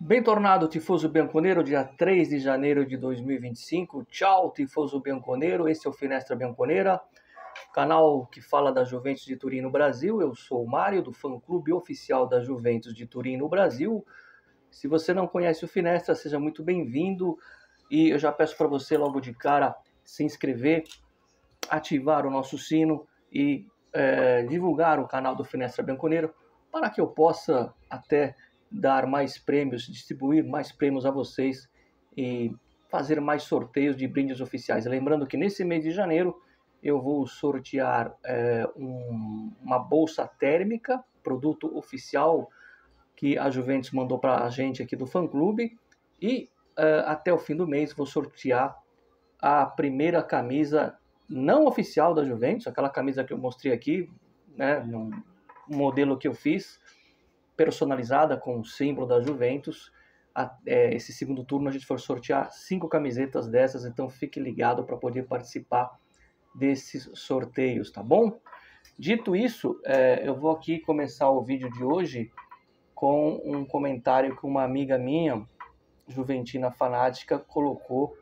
Bem tornado, tifoso bianconeiro, dia 3 de janeiro de 2025. Tchau, tifoso bianconeiro. Esse é o Finestra Bianconera, canal que fala da Juventus de Turim no Brasil. Eu sou o Mário, do fã-clube oficial da Juventus de Turim no Brasil. Se você não conhece o Finestra, seja muito bem-vindo. E eu já peço para você, logo de cara, se inscrever, ativar o nosso sino e divulgar o canal do Finestra Bianconeiro, para que eu possa até dar mais prêmios, distribuir mais prêmios a vocês e fazer mais sorteios de brindes oficiais. Lembrando que nesse mês de janeiro eu vou sortear uma bolsa térmica, produto oficial que a Juventus mandou para a gente aqui do fã-clube, e até o fim do mês vou sortear a primeira camisa não oficial da Juventus, aquela camisa que eu mostrei aqui, né, um modelo que eu fiz, personalizada com o símbolo da Juventus. Esse segundo turno a gente for sortear 5 camisetas dessas, então fique ligado para poder participar desses sorteios, tá bom? Dito isso, eu vou aqui começar o vídeo de hoje com um comentário que uma amiga minha, juventina fanática, colocou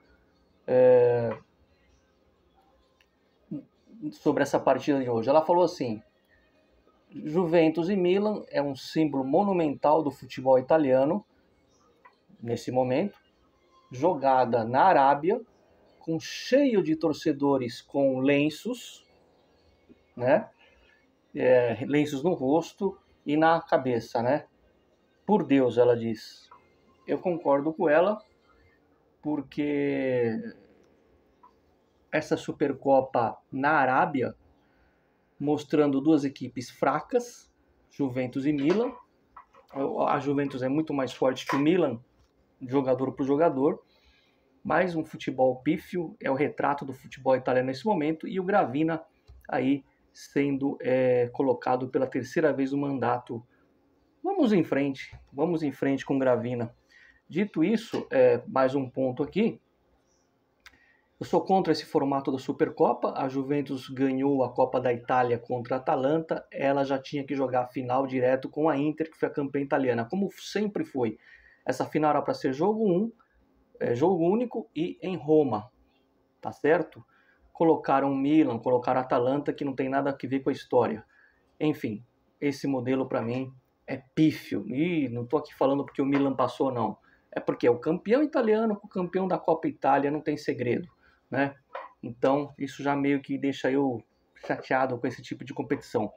sobre essa partida de hoje. Ela falou assim: Juventus e Milan é um símbolo monumental do futebol italiano nesse momento, jogada na Arábia, com cheio de torcedores com lenços, né? Lenços no rosto e na cabeça, né? Por Deus, ela diz. Eu concordo com ela, porque essa Supercopa na Arábia, mostrando duas equipes fracas, Juventus e Milan. A Juventus é muito mais forte que o Milan, jogador por jogador, mas um futebol pífio, é o retrato do futebol italiano nesse momento, e o Gravina aí sendo colocado pela terceira vez no mandato. Vamos em frente com o Gravina. Dito isso, mais um ponto aqui. Eu sou contra esse formato da Supercopa. A Juventus ganhou a Copa da Itália contra a Atalanta. Ela já tinha que jogar a final direto com a Inter, que foi a campeã italiana, como sempre foi. Essa final era para ser jogo único e em Roma, tá certo? Colocaram o Milan, colocaram a Atalanta, que não tem nada a ver com a história. Enfim, esse modelo para mim é pífio. E não estou aqui falando porque o Milan passou, não. É porque é o campeão italiano com o campeão da Copa Itália, não tem segredo, né? Então, isso já meio que deixa eu chateado com esse tipo de competição.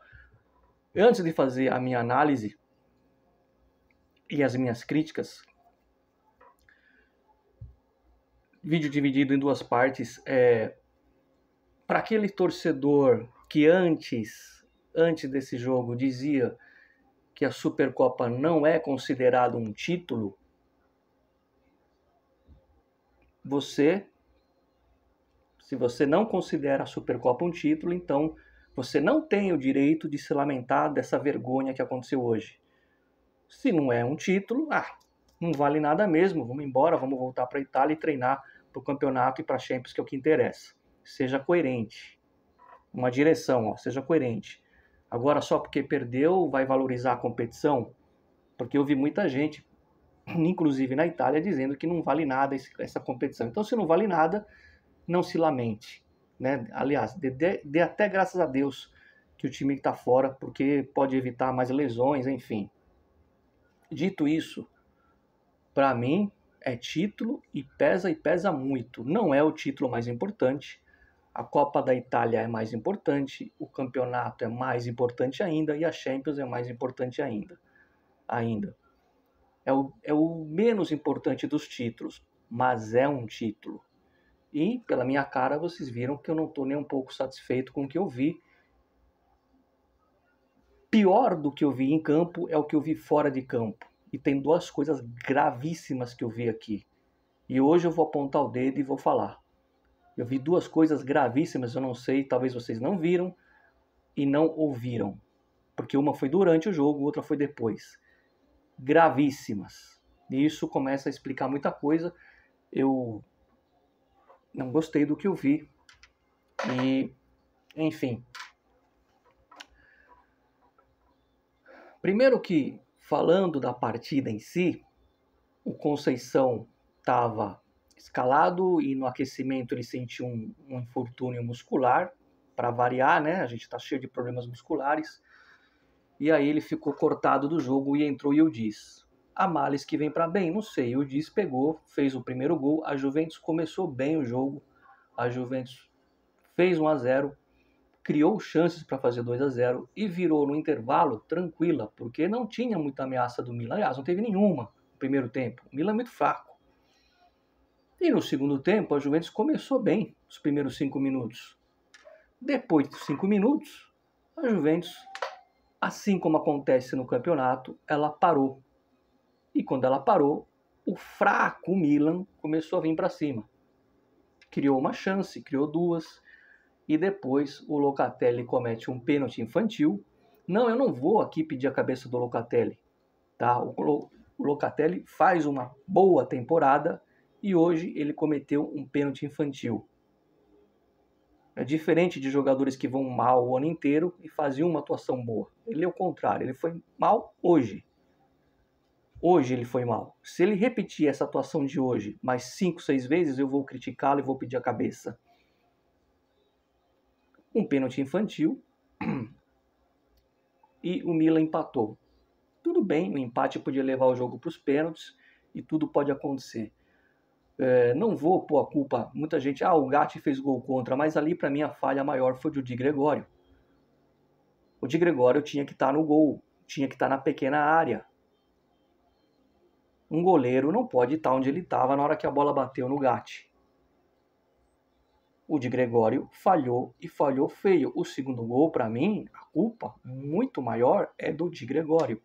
Antes de fazer a minha análise e as minhas críticas, vídeo dividido em duas partes, para aquele torcedor que antes desse jogo dizia que a Supercopa não é considerado um título, se você não considera a Supercopa um título, então você não tem o direito de se lamentar dessa vergonha que aconteceu hoje. Se não é um título, não vale nada mesmo, vamos embora, vamos voltar para a Itália e treinar para o campeonato e para a Champions, que é o que interessa. Seja coerente. Uma direção, seja coerente. Agora, só porque perdeu, vai valorizar a competição? Porque eu vi muita gente, inclusive na Itália, dizendo que não vale nada essa competição. Então, se não vale nada, não se lamente, né? Aliás, dê até graças a Deus que o time está fora, porque pode evitar mais lesões, enfim. Dito isso, para mim é título e pesa muito. Não é o título mais importante. A Copa da Itália é mais importante, o campeonato é mais importante ainda e a Champions é mais importante ainda. É o menos importante dos títulos, mas é um título. E, pela minha cara, vocês viram que eu não estou nem um pouco satisfeito com o que eu vi. Pior do que eu vi em campo é o que eu vi fora de campo. E tem duas coisas gravíssimas que eu vi aqui. E hoje eu vou apontar o dedo e vou falar. Eu vi duas coisas gravíssimas, eu não sei, talvez vocês não viram e não ouviram. Porque uma foi durante o jogo, outra foi depois. Gravíssimas. E isso começa a explicar muita coisa. Eu não gostei do que eu vi. E, enfim. Primeiro que, falando da partida em si, O Conceição estava escalado e no aquecimento ele sentiu um infortúnio muscular, para variar, né? A gente está cheio de problemas musculares. E aí ele ficou cortado do jogo e entrou o Yildiz. A males que vem para bem, não sei. O Yildiz pegou, fez o primeiro gol. A Juventus começou bem o jogo. A Juventus fez 1-0, criou chances para fazer 2-0 e virou no intervalo tranquila, porque não tinha muita ameaça do Milan. Aliás, não teve nenhuma no primeiro tempo. O Milan é muito fraco. E no segundo tempo, a Juventus começou bem os primeiros 5 minutos. Depois de 5 minutos, a Juventus, assim como acontece no campeonato, ela parou. E quando ela parou, o fraco Milan começou a vir para cima. Criou uma chance, criou duas, e depois o Locatelli comete um pênalti infantil. Não, eu não vou aqui pedir a cabeça do Locatelli, tá? O Locatelli faz uma boa temporada e hoje ele cometeu um pênalti infantil. É diferente de jogadores que vão mal o ano inteiro e faziam uma atuação boa. Ele é o contrário, ele foi mal hoje. Hoje ele foi mal. Se ele repetir essa atuação de hoje mais 5, 6 vezes, eu vou criticá-lo e vou pedir a cabeça. Um pênalti infantil e o Milan empatou. Tudo bem, o empate podia levar o jogo para os pênaltis e tudo pode acontecer. Não vou pôr a culpa, muita gente, o Gatti fez gol contra, mas ali para mim a falha maior foi do Di Gregório. O Di Gregório tinha que estar no gol, tinha que estar na pequena área. Um goleiro não pode estar onde ele estava na hora que a bola bateu no Gatti. O Di Gregório falhou e falhou feio. O segundo gol, para mim, a culpa muito maior é do Di Gregório.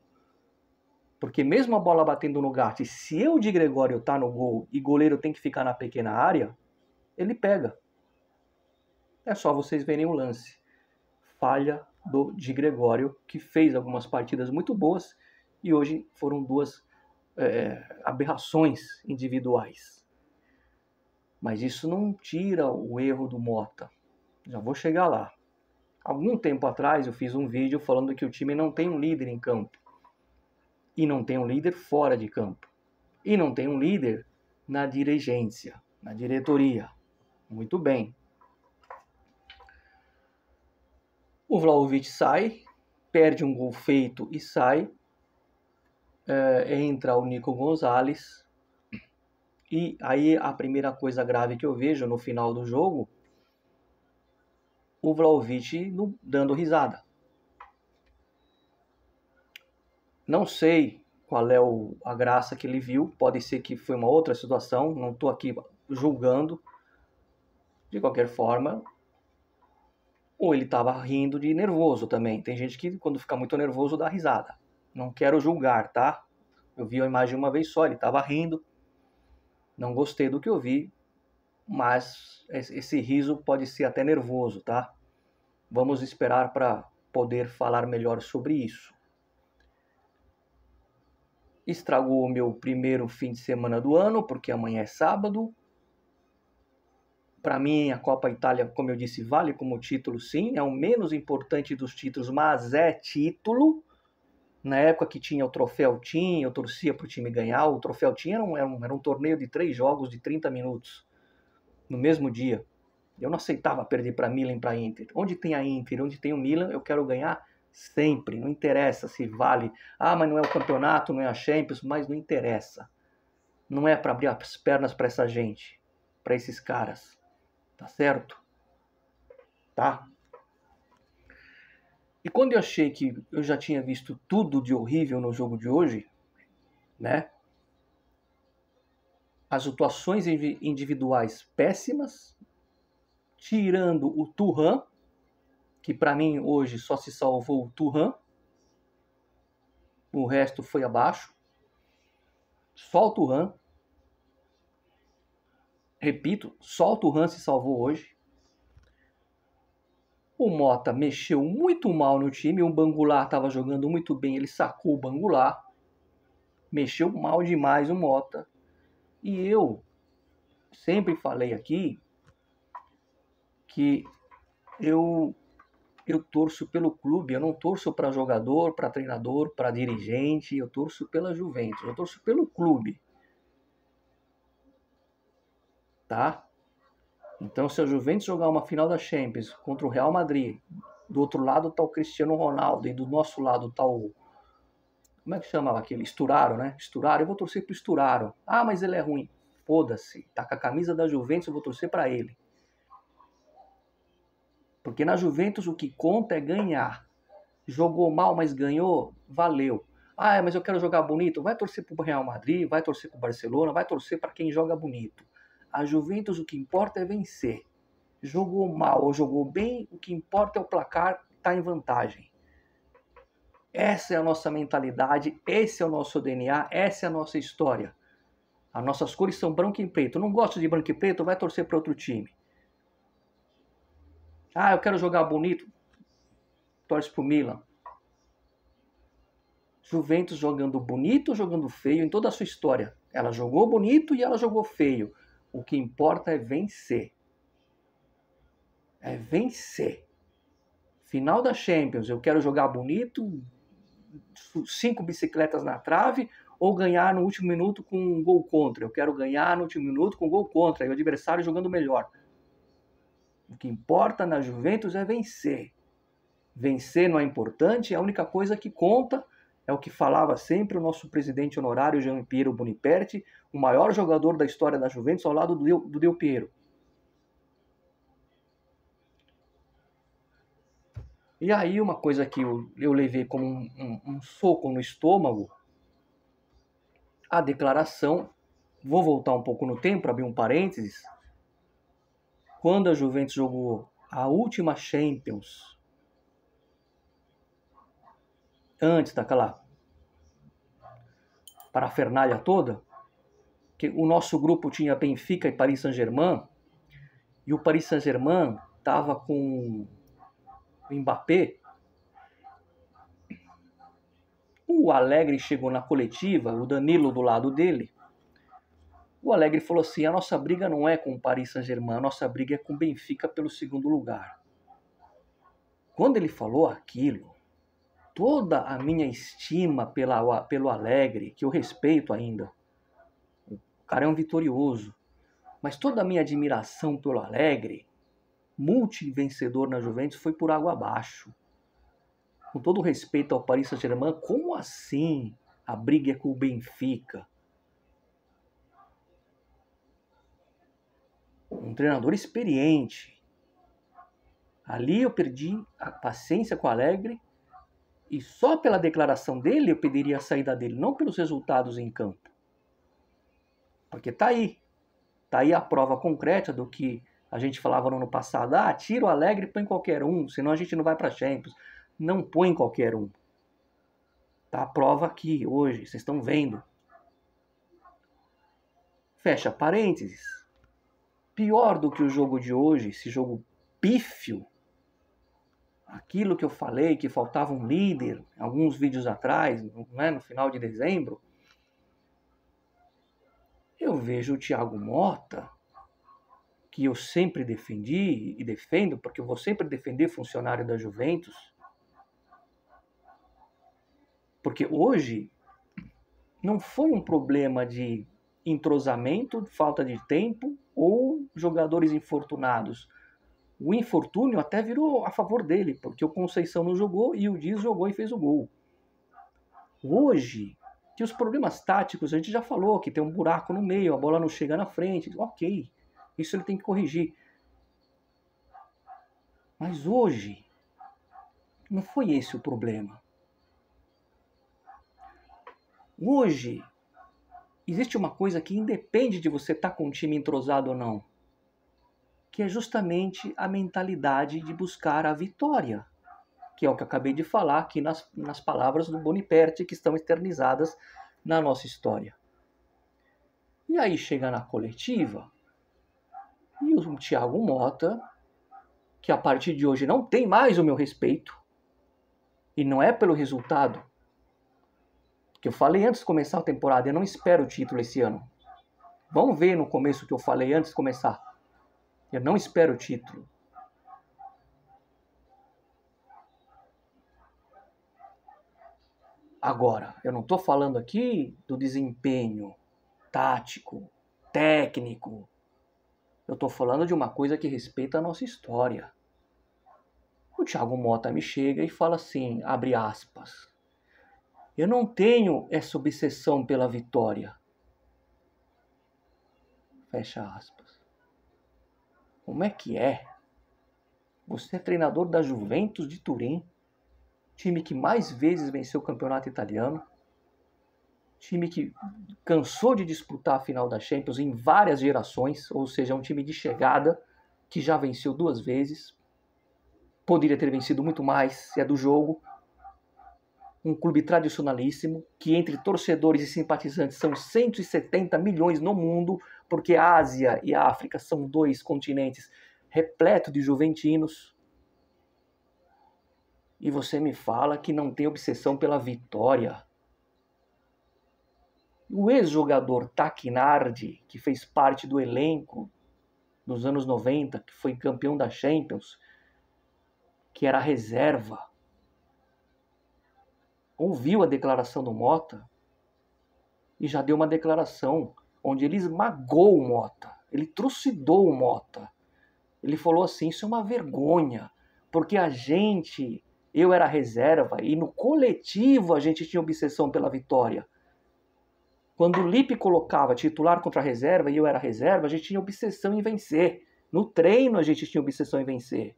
Porque mesmo a bola batendo no Gatti, se o Di Gregório tá no gol e goleiro tem que ficar na pequena área, ele pega. É só vocês verem o lance. Falha do Di Gregório, que fez algumas partidas muito boas e hoje foram duas aberrações individuais. Mas isso não tira o erro do Motta. Já vou chegar lá. Algum tempo atrás eu fiz um vídeo falando que o time não tem um líder em campo. E não tem um líder fora de campo. E não tem um líder na dirigência, na diretoria. Muito bem. O Vlahovic sai, perde um gol feito e sai. Entra o Nico Gonzalez. E aí a primeira coisa grave que eu vejo no final do jogo, o Vlahovic dando risada. Não sei qual é a graça que ele viu, pode ser que foi uma outra situação, não estou aqui julgando. De qualquer forma, ou ele estava rindo de nervoso também. Tem gente que quando fica muito nervoso dá risada. Não quero julgar, tá? Eu vi a imagem uma vez só, ele estava rindo. Não gostei do que eu vi, mas esse riso pode ser até nervoso, tá? Vamos esperar para poder falar melhor sobre isso. Estragou o meu primeiro fim de semana do ano, porque amanhã é sábado. Para mim, a Copa Itália, como eu disse, vale como título, sim. É o menos importante dos títulos, mas é título. Na época que tinha o Troféu TIM, eu torcia para o time ganhar. O Troféu TIM era um torneio de 3 jogos de 30 minutos, no mesmo dia. Eu não aceitava perder para Milan e para Inter. Onde tem a Inter, onde tem o Milan, eu quero ganhar sempre. Não interessa se vale. Mas não é o campeonato, não é a Champions, mas não interessa. Não é para abrir as pernas para essa gente, para esses caras. Tá certo? Tá? E quando eu achei que eu já tinha visto tudo de horrível no jogo de hoje, né? As atuações individuais péssimas, tirando o Thuram, que para mim hoje só se salvou o Thuram, o resto foi abaixo, só o Thuram, repito, só o Thuram se salvou hoje. O Motta mexeu muito mal no time, o Bangular estava jogando muito bem, ele sacou o Bangular, mexeu mal demais o Motta. E eu sempre falei aqui que eu torço pelo clube, eu não torço para jogador, para treinador, para dirigente, eu torço pela Juventus, eu torço pelo clube. tá? Então, se a Juventus jogar uma final da Champions contra o Real Madrid, do outro lado tá o Cristiano Ronaldo e do nosso lado tá o... Como é que chamava aquele? Sturaro, né? Sturaro, eu vou torcer pro Sturaro. Ah, mas ele é ruim. Foda-se, tá com a camisa da Juventus, eu vou torcer pra ele. Porque na Juventus o que conta é ganhar. Jogou mal, mas ganhou, valeu. Ah, mas eu quero jogar bonito. Vai torcer pro Real Madrid, vai torcer pro Barcelona, vai torcer para quem joga bonito. A Juventus o que importa é vencer. Jogou mal ou jogou bem, o que importa é o placar, tá em vantagem. Essa é a nossa mentalidade, esse é o nosso DNA, essa é a nossa história. As nossas cores são branco e preto. Não gosta de branco e preto, vai torcer para outro time. Ah, eu quero jogar bonito, torce pro Milan. Juventus jogando bonito, jogando feio em toda a sua história. Ela jogou bonito e ela jogou feio. O que importa é vencer. É vencer. Final da Champions, eu quero jogar bonito, 5 bicicletas na trave, ou ganhar no último minuto com um gol contra. Eu quero ganhar no último minuto com um gol contra, e o adversário jogando melhor. O que importa na Juventus é vencer. Vencer não é importante, a única coisa que conta é o que falava sempre o nosso presidente honorário, Jean Piero Boniperti, o maior jogador da história da Juventus, ao lado do Del Piero. E aí uma coisa que eu levei como um soco no estômago, a declaração, vou voltar um pouco no tempo, abrir um parênteses, quando a Juventus jogou a última Champions, antes daquela parafernália toda, que o nosso grupo tinha Benfica e Paris Saint-Germain, e o Paris Saint-Germain estava com o Mbappé. O Alegre chegou na coletiva, o Danilo do lado dele. O Alegre falou assim, a nossa briga não é com o Paris Saint-Germain, a nossa briga é com o Benfica pelo segundo lugar. Quando ele falou aquilo, toda a minha estima pelo Alegre, que eu respeito ainda, o cara é um vitorioso, mas toda a minha admiração pelo Alegre, multivencedor na Juventus, foi por água abaixo. Com todo respeito ao Paris Saint-Germain, como assim a briga é com o Benfica? Um treinador experiente. Ali eu perdi a paciência com o Alegre e só pela declaração dele eu pediria a saída dele, não pelos resultados em campo. Porque tá aí a prova concreta do que a gente falava no ano passado. Ah, tira o Alegre e põe qualquer um, senão a gente não vai para Champions. Não põe qualquer um. Tá a prova aqui hoje, vocês estão vendo. Fecha parênteses. Pior do que o jogo de hoje, esse jogo pífio, aquilo que eu falei, que faltava um líder, alguns vídeos atrás, no final de dezembro, eu vejo o Thiago Motta, que eu sempre defendi e defendo, porque eu vou sempre defender funcionário da Juventus, porque hoje não foi um problema de entrosamento, falta de tempo ou jogadores infortunados. O infortúnio até virou a favor dele, porque o Conceição não jogou e o Dias jogou e fez o gol. Hoje, que os problemas táticos, a gente já falou, que tem um buraco no meio, a bola não chega na frente, ok, isso ele tem que corrigir. Mas hoje, não foi esse o problema. Hoje, existe uma coisa que independe de você estar com um time entrosado ou não, que é justamente a mentalidade de buscar a vitória, que é o que eu acabei de falar aqui nas palavras do Boniperti, que estão eternizadas na nossa história. E aí chega na coletiva, e o Thiago Motta, que a partir de hoje não tem mais o meu respeito, e não é pelo resultado, que eu falei antes de começar a temporada, eu não espero o título esse ano. Vamos ver no começo o que eu falei antes de começar. Eu não espero o título. Agora, eu não estou falando aqui do desempenho tático, técnico. Eu estou falando de uma coisa que respeita a nossa história. O Thiago Motta me chega e fala assim, abre aspas, eu não tenho essa obsessão pela vitória. Fecha aspas. Como é que é? Você é treinador da Juventus de Turim, time que mais vezes venceu o campeonato italiano, time que cansou de disputar a final da Champions em várias gerações, ou seja, um time de chegada que já venceu 2 vezes, poderia ter vencido muito mais se é do jogo, um clube tradicionalíssimo, que entre torcedores e simpatizantes são 170 milhões no mundo, porque a Ásia e a África são 2 continentes repletos de juventinos. E você me fala que não tem obsessão pela vitória. O ex-jogador Taquinardi, que fez parte do elenco nos anos 90, que foi campeão da Champions, que era reserva, ouviu a declaração do Motta e já deu uma declaração onde ele esmagou o Motta, ele trucidou o Motta. Ele falou assim, isso é uma vergonha, porque eu era reserva e no coletivo a gente tinha obsessão pela vitória. Quando o Lippe colocava titular contra a reserva e eu era reserva, a gente tinha obsessão em vencer. No treino a gente tinha obsessão em vencer.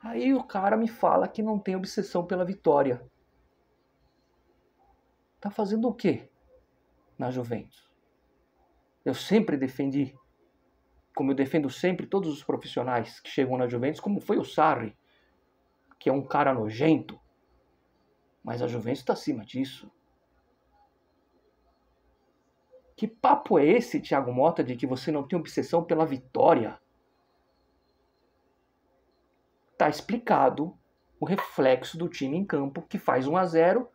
Aí o cara me fala que não tem obsessão pela vitória. Tá fazendo o quê na Juventus? Eu sempre defendi, como eu defendo sempre todos os profissionais que chegam na Juventus, como foi o Sarri, que é um cara nojento. Mas a Juventus está acima disso. Que papo é esse, Thiago Motta, de que você não tem obsessão pela vitória? Tá explicado o reflexo do time em campo que faz 1-0.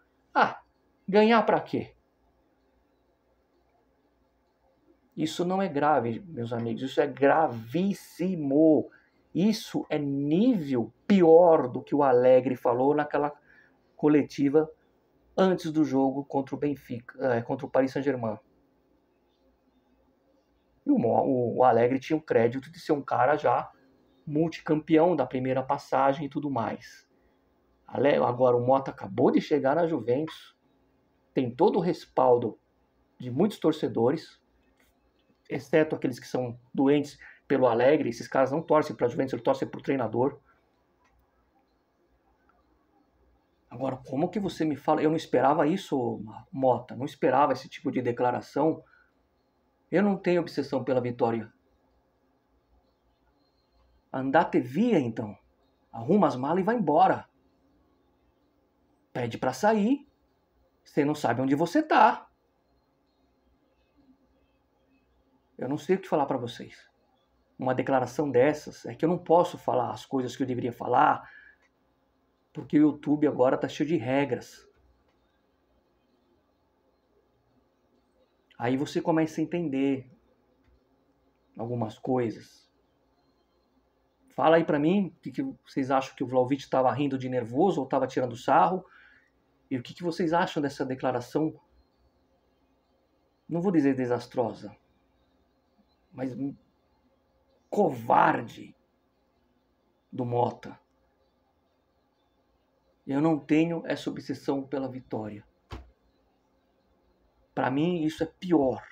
Ganhar para quê? Isso não é grave, meus amigos. Isso é gravíssimo. Isso é nível pior do que o Allegri falou naquela coletiva antes do jogo contra o Benfica, contra o Paris Saint-Germain. E o Allegri tinha o crédito de ser um cara já multicampeão da primeira passagem e tudo mais. Agora o Motta acabou de chegar na Juventus, tem todo o respaldo de muitos torcedores, exceto aqueles que são doentes pelo Allegri. Esses caras não torcem para a Juventus, eles torcem para o treinador. Agora, como que você me fala? Eu não esperava isso, Motta, não esperava esse tipo de declaração. Eu não tenho obsessão pela vitória. Andate via, então. Arruma as malas e vai embora. Pede para sair. Você não sabe onde você tá. Eu não sei o que falar para vocês. Uma declaração dessas é que eu não posso falar as coisas que eu deveria falar, porque o YouTube agora tá cheio de regras. Aí você começa a entender algumas coisas. Fala aí pra mim o que vocês acham, que o Vlahovic estava rindo de nervoso ou estava tirando sarro. E o que vocês acham dessa declaração, não vou dizer desastrosa, mas covarde do Motta. Eu não tenho essa obsessão pela vitória. Para mim isso é pior.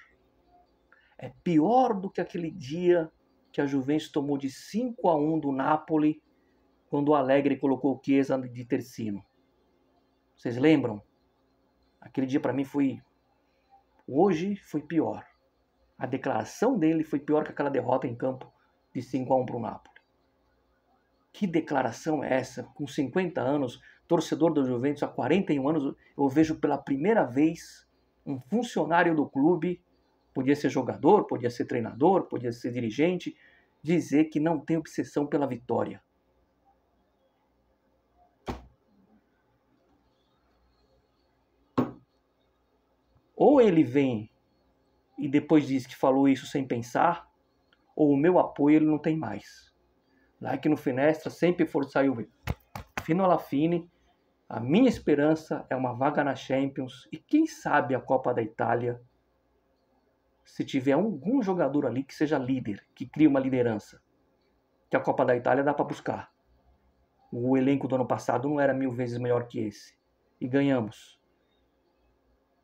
É pior do que aquele dia que a Juventus tomou de 5-1 do Napoli, quando o Allegri colocou o Chiesa de tercino. Vocês lembram? Aquele dia para mim foi... Hoje foi pior. A declaração dele foi pior que aquela derrota em campo de 5-1 para o Napoli. Que declaração é essa? Com 50 anos, torcedor do Juventus há 41 anos, eu vejo pela primeira vez um funcionário do clube, podia ser jogador, podia ser treinador, podia ser dirigente, dizer que não tem obsessão pela vitória. Ou ele vem e depois diz que falou isso sem pensar, ou o meu apoio ele não tem mais. Like no Finestra, sempre forçai o fino alla fine. A minha esperança é uma vaga na Champions e quem sabe a Copa da Itália, se tiver algum jogador ali que seja líder, que crie uma liderança, que a Copa da Itália dá para buscar. O elenco do ano passado não era 1000 vezes melhor que esse. E ganhamos.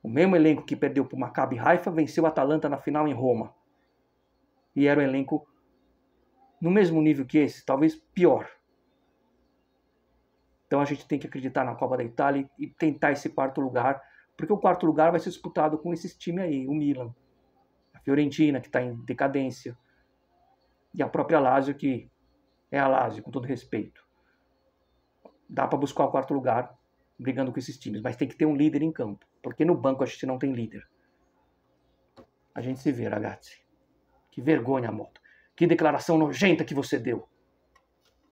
O mesmo elenco que perdeu para o Maccabi Haifa venceu o Atalanta na final em Roma. E era um elenco no mesmo nível que esse, talvez pior. Então a gente tem que acreditar na Copa da Itália e tentar esse quarto lugar, porque o quarto lugar vai ser disputado com esses times aí, o Milan, a Fiorentina, que está em decadência, e a própria Lazio, que é a Lazio, com todo respeito. Dá para buscar o quarto lugar brigando com esses times, mas tem que ter um líder em campo, porque no banco a gente não tem líder. A gente se vê, ragazzi. Que vergonha, moto. Que declaração nojenta que você deu.